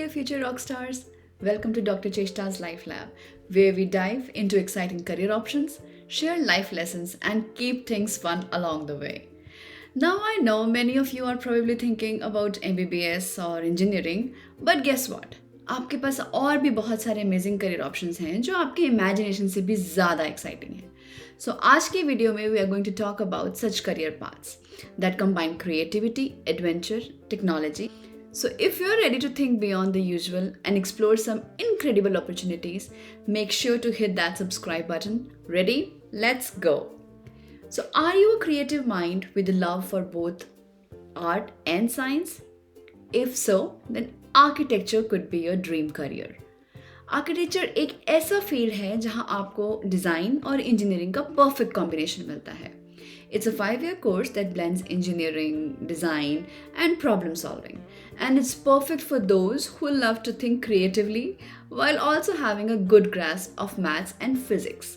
there, future rock stars. Welcome to Dr. Cheshta's Life Lab, where we dive into exciting career options, share life lessons, and keep things fun along the way. Now, I know many of you are probably thinking about MBBS or engineering, but guess what? आपके पास और भी बहुत सारे amazing career options हैं जो आपके imagination से भी ज़्यादा एक्साइटिंग हैं. सो आज की वीडियो में we are going to talk about such career paths that combine creativity, adventure, technology. So, if you're ready to think beyond the usual and explore some incredible opportunities, make sure to hit that subscribe button. Ready? Let's go. So, are you a creative mind with a love for both art and science? If so, then architecture could be your dream career. Architecture एक ऐसा field है जहां आपको design और engineering का perfect combination मिलता है. It's a 5-year course that blends engineering, design, and problem solving. And it's perfect for those who love to think creatively while also having a good grasp of maths and physics.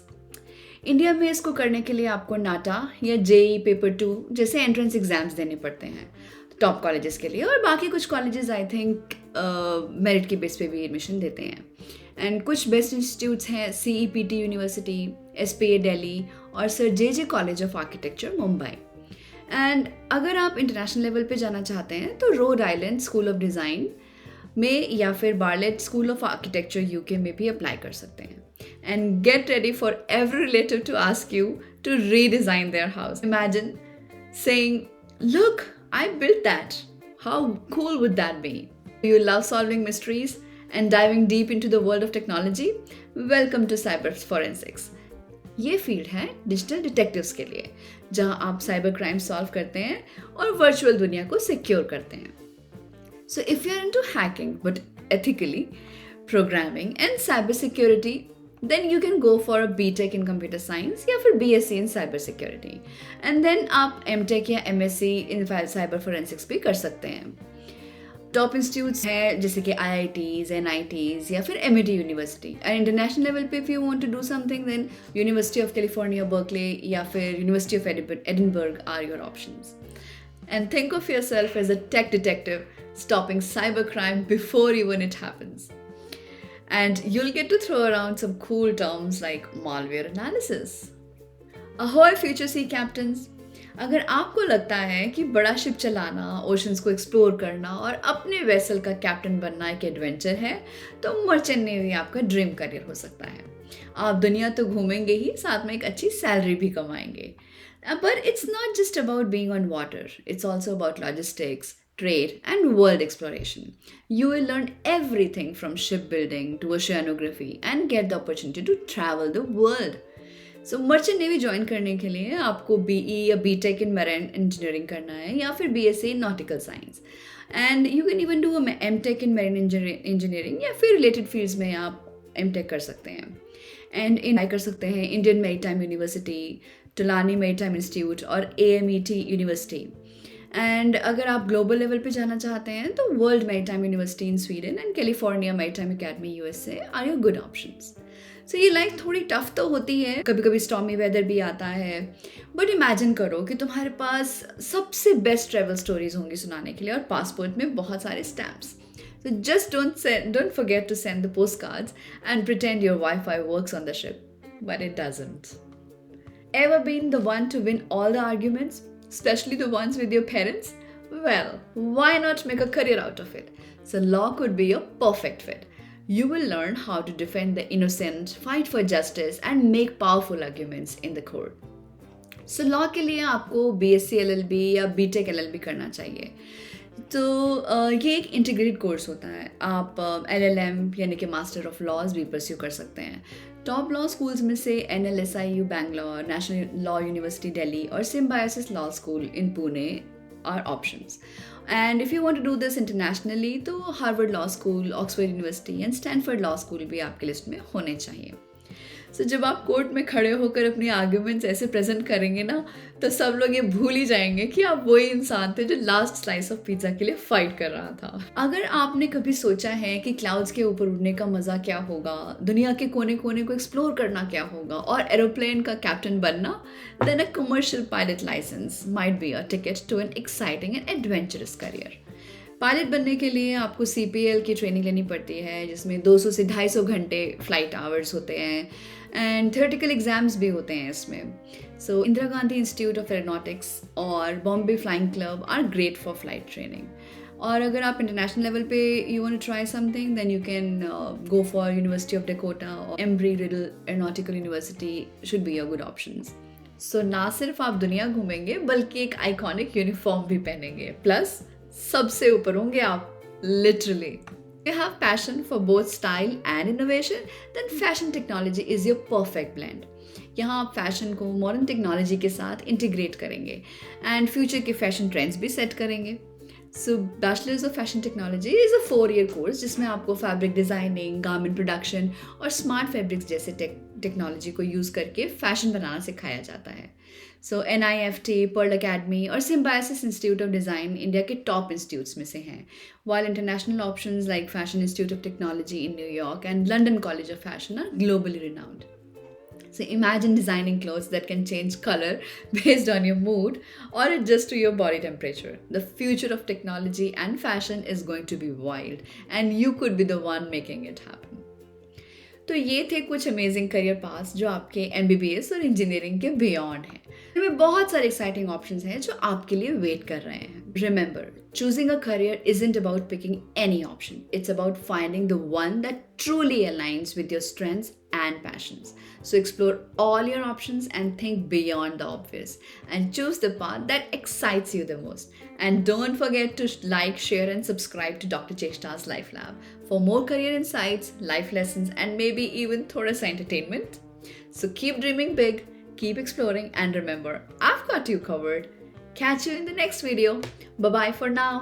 India में इसको करने के लिए आपको नाटा या JEE paper 2 जैसे entrance exams देने पड़ते हैं टॉप कॉलेजेस के लिए, और बाकी कुछ कॉलेजेस आई थिंक मेरिट के बेस पे भी एडमिशन देते हैं. एंड कुछ बेस्ट इंस्टीट्यूट्स हैं CEPT यूनिवर्सिटी, SPA दिल्ली और Sir J College of Architecture Mumbai. And अगर आप इंटरनेशनल लेवल पे जाना चाहते हैं तो Rhode Island School of Design में या फिर Bartlett School of Architecture UK में भी अप्लाई कर सकते हैं. And get ready for every relative to ask you to redesign their house. Imagine saying, "Look, I built that. How cool would that be?" You love solving mysteries and diving deep into the world of technology? Welcome to cyber forensics. ये field है digital detectives के लिए, जहां आप cyber crime solve करते हैं और virtual दुनिया को सिक्योर करते हैं. So if you are into hacking but ethically, programming and cyber security, then you can go for a BTech in computer science या फिर BSc in cyber security. And then आप MTech या MSc in cyber forensics भी कर सकते हैं. Top institutes हैं जैसे कि IITs, NITs या फिर MIT university. And international level पे if you want to do something then university of California Berkeley या फिर university of Edinburgh are your options. And think of yourself as a tech detective stopping cyber crime before even it happens. And you'll get to throw around some cool terms like malware analysis. Ahoy future sea captains! अगर आपको लगता है कि बड़ा ship चलाना, oceans को explore करना और अपने वेसल का कैप्टन बनना एक एडवेंचर है, तो मर्चेंट नेवी आपका ड्रीम करियर हो सकता है. आप दुनिया तो घूमेंगे ही, साथ में एक अच्छी सैलरी भी कमाएंगे. But it's not just about being on water. It's also about logistics, trade, and world exploration. You will learn everything from shipbuilding to oceanography and get the opportunity to travel the world. So, merchant navy join करने के लिए आपको BE या BTech in marine engineering करना है या फिर BSc in nautical science. And you can even do a MTech in marine engineering या फिर related fields में आप MTech कर सकते हैं. And कर सकते हैं Indian Maritime University, Tulani Maritime Institute और AMET University. एंड अगर आप ग्लोबल लेवल पे जाना चाहते हैं तो world maritime university in Sweden and California maritime academy USA are your good options. So ये लाइफ थोड़ी टफ तो होती है, कभी कभी स्टॉर्मी वेदर भी आता है, बट इमेजिन करो कि तुम्हारे पास सबसे बेस्ट ट्रैवल स्टोरीज होंगी सुनाने के लिए और पासपोर्ट में बहुत सारे stamps. So just don't forget to send the postcards and pretend your Wi-Fi works on the ship, but it doesn't. Ever been the one to win all the arguments? Especially the ones with your parents? Well, why not make a career out of it? So law could be your perfect fit. You will learn how to defend the innocent, fight for justice, and make powerful arguments in the court. So law के लिए आपको BSc LLB या BTech LLB करना चाहिए. तो ये एक integrated course होता है. आप LLM यानी कि मास्टर ऑफ लॉज भी परस्यू कर सकते हैं. टॉप लॉ स्कूल्स में से NLSIU Bangalore, national law university Delhi और Symbiosis law school in Pune are options. And if you want to do this internationally तो Harvard law school, Oxford university and Stanford law school भी आपके लिस्ट में होने चाहिए. सो जब आप कोर्ट में खड़े होकर अपनी आर्ग्यूमेंट्स ऐसे प्रेजेंट करेंगे ना, तो सब लोग ये भूल ही जाएंगे कि आप वही इंसान थे जो लास्ट स्लाइस ऑफ पिज्ज़ा के लिए फाइट कर रहा था. अगर आपने कभी सोचा है कि क्लाउड्स के ऊपर उड़ने का मज़ा क्या होगा, दुनिया के कोने कोने को एक्सप्लोर करना क्या होगा और एरोप्लेन का कैप्टन बनना, then a commercial pilot licence might be a ticket to an exciting and adventurous career. Pilot बनने के लिए आपको CPL की ट्रेनिंग लेनी पड़ती है, जिसमें 200 से 250 घंटे फ्लाइट आवर्स होते हैं एंड थियोरेटिकल एग्जाम्स भी होते हैं इसमें. So Indira Gandhi institute of aeronautics और Bombay flying club are great for flight training. और अगर आप इंटरनेशनल लेवल पे you want to try something, then you can go for university of Dakota और Embry Riddle aeronautical university should be your good options. So ना सिर्फ आप दुनिया घूमेंगे बल्कि एक आइकॉनिक यूनिफॉर्म भी पहनेंगे, प्लस सबसे ऊपर होंगे आप, literally. You have passion for both style and innovation, then fashion technology is your perfect blend. यहाँ आप फैशन को मॉडर्न टेक्नोलॉजी के साथ इंटीग्रेट करेंगे एंड फ्यूचर के फैशन ट्रेंड्स भी सेट करेंगे. So bachelors of fashion technology is a 4-year course जिसमें आपको फैब्रिक डिज़ाइनिंग, गारमेंट प्रोडक्शन और स्मार्ट फैब्रिक्स जैसे टेक्नोलॉजी को यूज़ करके फैशन बनाना सिखाया जाता है. सो NIFT, पर्ल अकेडमी और Symbiosis institute of design India के टॉप इंस्टीट्यूट्स में से हैं, while international options like Fashion Institute of Technology in New York and London College of Fashion are globally renowned. So imagine designing clothes that can change color based on your mood or adjust to your body temperature. The future of technology and fashion is going to be wild, and you could be the one making it happen. तो ये थे कुछ amazing career paths जो आपके MBBS और engineering के beyond हैं. इनमें बहुत सारे एक्साइटिंग ऑप्शंस हैं जो आपके लिए वेट कर रहे हैं. Remember, choosing a career isn't about picking any option. It's about finding the one that truly aligns with your strengths and passions. So explore all your options and think beyond the obvious and choose the path that excites you the most. And don't forget to like, share and subscribe to Dr. Cheshta's Life Lab for more career insights, life lessons and maybe even thoda sa entertainment. So keep dreaming big, keep exploring and remember, I've got you covered. Catch you in the next video. Bye-bye for now.